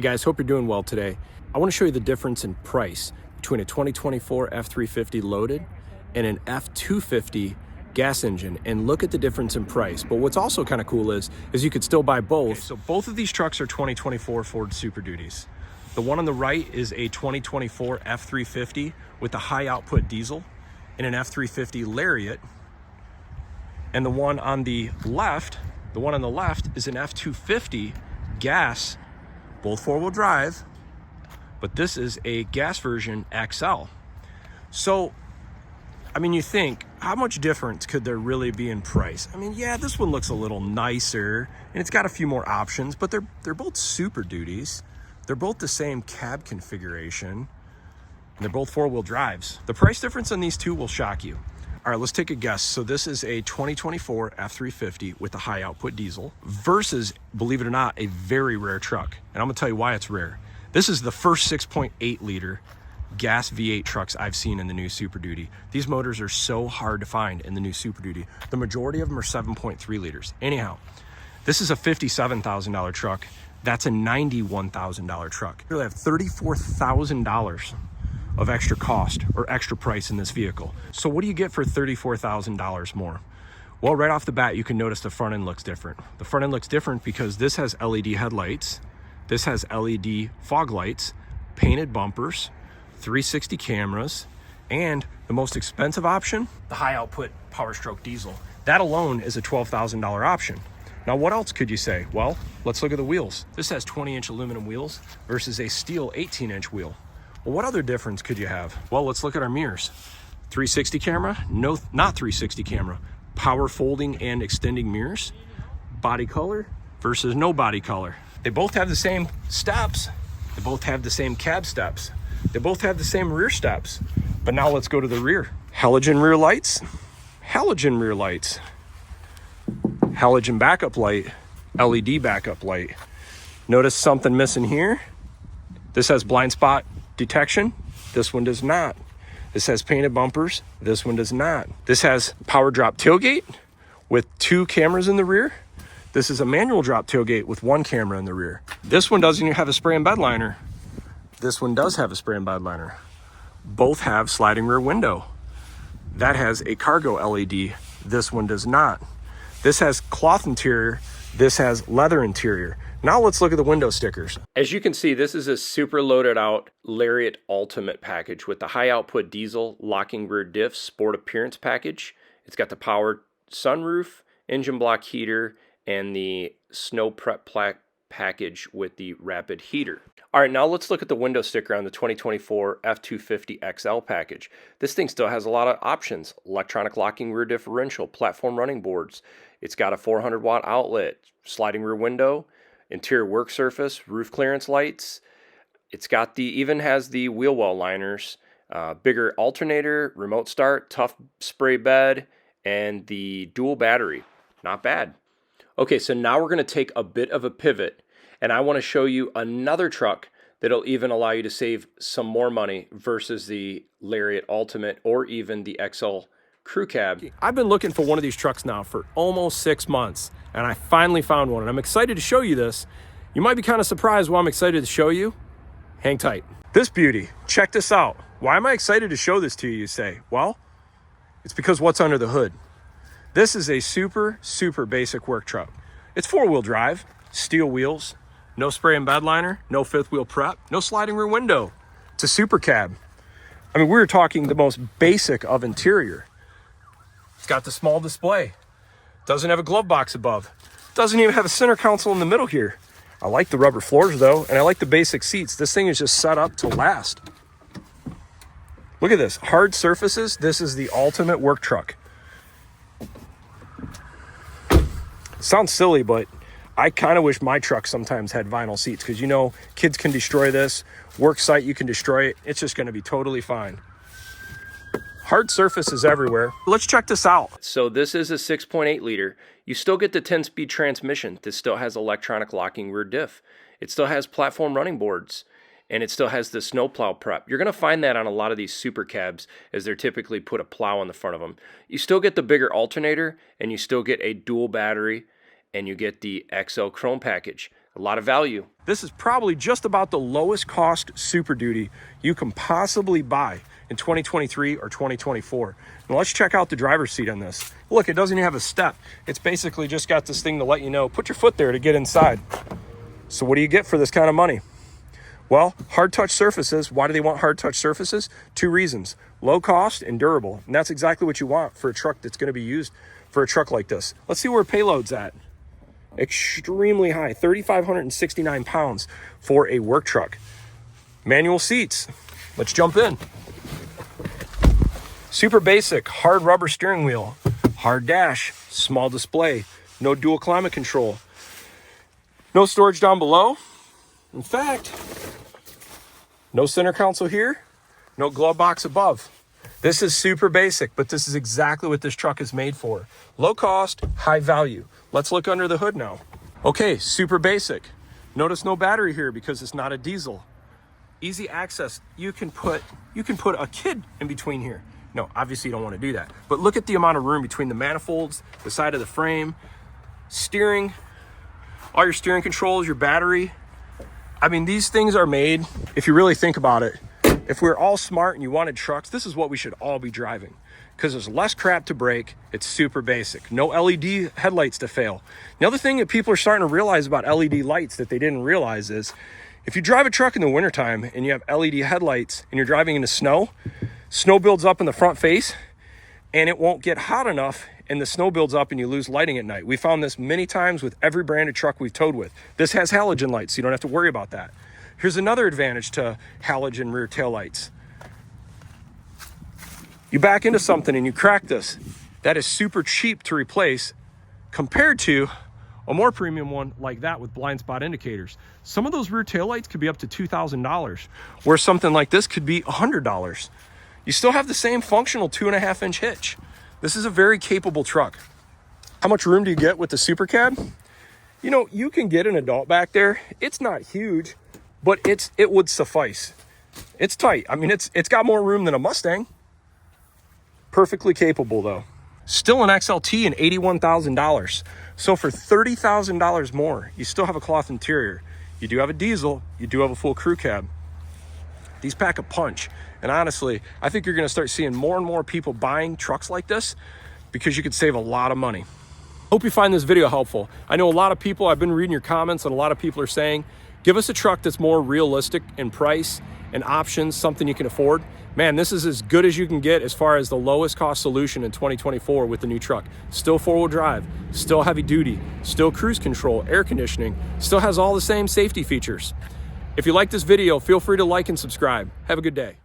Hey guys, hope you're doing well today. I want to show you the difference in price between a 2024 F350 loaded and an F250 gas engine, and look at the difference in price. But what's also kind of cool is you could still buy both. Okay, so both of these trucks are 2024 Ford Super Duties. The one on the right is a 2024 F350 with a high output diesel and an F350 Lariat. And the one on the left is an F250 gas, both four-wheel drive, but this is a gas version XL. So, I mean, you think, how much difference could there really be in price? I mean, yeah, this one looks a little nicer, and it's got a few more options, but they're both Super Duties. They're both the same cab configuration, and they're both four-wheel drives. The price difference on these two will shock you. All right, let's take a guess. So this is a 2024 F350 with a high output diesel versus, believe it or not, a very rare truck. And I'm gonna tell you why it's rare. This is the first 6.8 liter gas V8 trucks I've seen in the new Super Duty. These motors are so hard to find in the new Super Duty. The majority of them are 7.3 liters. Anyhow, this is a $57,000 truck. That's a $91,000 truck. You have $34,000 of extra cost or extra price in this vehicle. So what do you get for $34,000 more? Well, right off the bat, you can notice the front end looks different. The front end looks different because this has LED headlights, this has LED fog lights, painted bumpers, 360 cameras, and the most expensive option, the high output Powerstroke diesel. That alone is a $12,000 option. Now, what else could you say? Well, let's look at the wheels. This has 20-inch aluminum wheels versus a steel 18-inch wheel. Well, what other difference could you have? Well, let's look at our mirrors. 360 camera? No, not 360 camera. Power folding and extending mirrors. Body color versus no body color. They both have the same steps. They both have the same cab steps. They both have the same rear steps. But now let's go to the rear. Halogen rear lights. Halogen rear lights. Halogen backup light. LED backup light. Notice something missing here? This has blind spot detection. This one does not. This has painted bumpers. This one does not. This has power drop tailgate with 2 cameras in the rear. This is a manual drop tailgate with 1 camera in the rear. This one doesn't even have a spray and bed liner. This one does have a spray and bed liner. Both have sliding rear window. That has a cargo LED. This one does not. This has cloth interior. This has leather interior. Now let's look at the window stickers. As you can see, this is a super loaded out Lariat Ultimate package with the high output diesel, locking rear diff, sport appearance package. It's got the power sunroof, engine block heater, and the snow prep package with the rapid heater. All right, now let's look at the window sticker on the 2024 F250 XL package. This thing still has a lot of options. Electronic locking rear differential, platform running boards. It's got a 400-watt outlet, sliding rear window, interior work surface, roof clearance lights. It's got even has the wheel well liners, bigger alternator, remote start, tough spray bed, and the dual battery. Not bad. Okay, so now we're going to take a bit of a pivot, and I want to show you another truck that'll even allow you to save some more money versus the Lariat Ultimate or even the XL Crew Cab. I've been looking for one of these trucks now for almost 6 months, and I finally found one, and I'm excited to show you this. You might be kind of surprised why I'm excited to show you. Hang tight. This beauty, check this out. Why am I excited to show this to you, you say? Well, it's because what's under the hood. This is a super basic work truck. It's 4-wheel drive, steel wheels, no spray and bed liner, no 5th wheel prep, no sliding rear window. It's a super cab. I mean, we're talking the most basic of interior. It's got the small display. Doesn't have a glove box above. Doesn't even have a center console in the middle here. I like the rubber floors though, and I like the basic seats. This thing is just set up to last. Look at this, hard surfaces. This is the ultimate work truck. Sounds silly, but I kind of wish my truck sometimes had vinyl seats because, you know, kids can destroy this. Work site, you can destroy it. It's just going to be totally fine. Hard surfaces everywhere. Let's check this out. So this is a 6.8 liter. You still get the 10-speed transmission. This still has electronic locking rear diff. It still has platform running boards. And it still has the snowplow prep. You're going to find that on a lot of these super cabs, as they're typically put a plow on the front of them. You still get the bigger alternator, and you still get a dual battery, and you get the XL Chrome package. a lot of value. This is probably just about the lowest cost Super Duty you can possibly buy in 2023 or 2024. Now let's check out the driver's seat on this. Look, it doesn't even have a step. It's basically just got this thing to let you know, put your foot there to get inside. So what do you get for this kind of money? Well, hard touch surfaces. Why do they want hard touch surfaces? 2 reasons: low cost and durable. And that's exactly what you want for a truck that's going to be used for a truck like this. Let's see where payload's at. Extremely high, 3,569 pounds for a work truck. Manual seats. Let's jump in. Super basic, hard rubber steering wheel, hard dash, small display, no dual climate control, no storage down below. In fact, no center console here, no glove box above. This is super basic, but this is exactly what this truck is made for. Low cost, high value. Let's look under the hood now. Okay, super basic. Notice no battery here because it's not a diesel. Easy access. You can put a kid in between here. No, obviously you don't want to do that. But look at the amount of room between the manifolds, the side of the frame, steering, all your steering controls, your battery. I mean, these things are made, if you really think about it, if we're all smart and you wanted trucks, this is what we should all be driving, because there's less crap to break. It's super basic. No LED headlights to fail. The other thing that people are starting to realize about LED lights that they didn't realize is if you drive a truck in the wintertime and you have LED headlights and you're driving in the snow builds up in the front face and it won't get hot enough, and the snow builds up and you lose lighting at night. We found this many times with every branded truck we've towed with. This has halogen lights, so you don't have to worry about that. Here's another advantage to halogen rear tail lights. You back into something and you crack this. That is super cheap to replace compared to a more premium one like that with blind spot indicators. Some of those rear tail lights could be up to $2,000, where something like this could be $100. You still have the same functional 2.5-inch hitch. This is a very capable truck. How much room do you get with the Super Cab? You know, you can get an adult back there. It's not huge, but it would suffice. It's tight. I mean, it's got more room than a Mustang. Perfectly capable though. Still an XLT and $81,000. So for $30,000 more, you still have a cloth interior. You do have a diesel. You do have a full crew cab. These pack a punch. And honestly, I think you're going to start seeing more and more people buying trucks like this because you could save a lot of money. Hope you find this video helpful. I know a lot of people, I've been reading your comments, and a lot of people are saying, give us a truck that's more realistic in price and options, something you can afford. Man, this is as good as you can get as far as the lowest cost solution in 2024 with the new truck. Still 4-wheel drive, still heavy duty, still cruise control, air conditioning, still has all the same safety features. If you like this video, feel free to like and subscribe. Have a good day.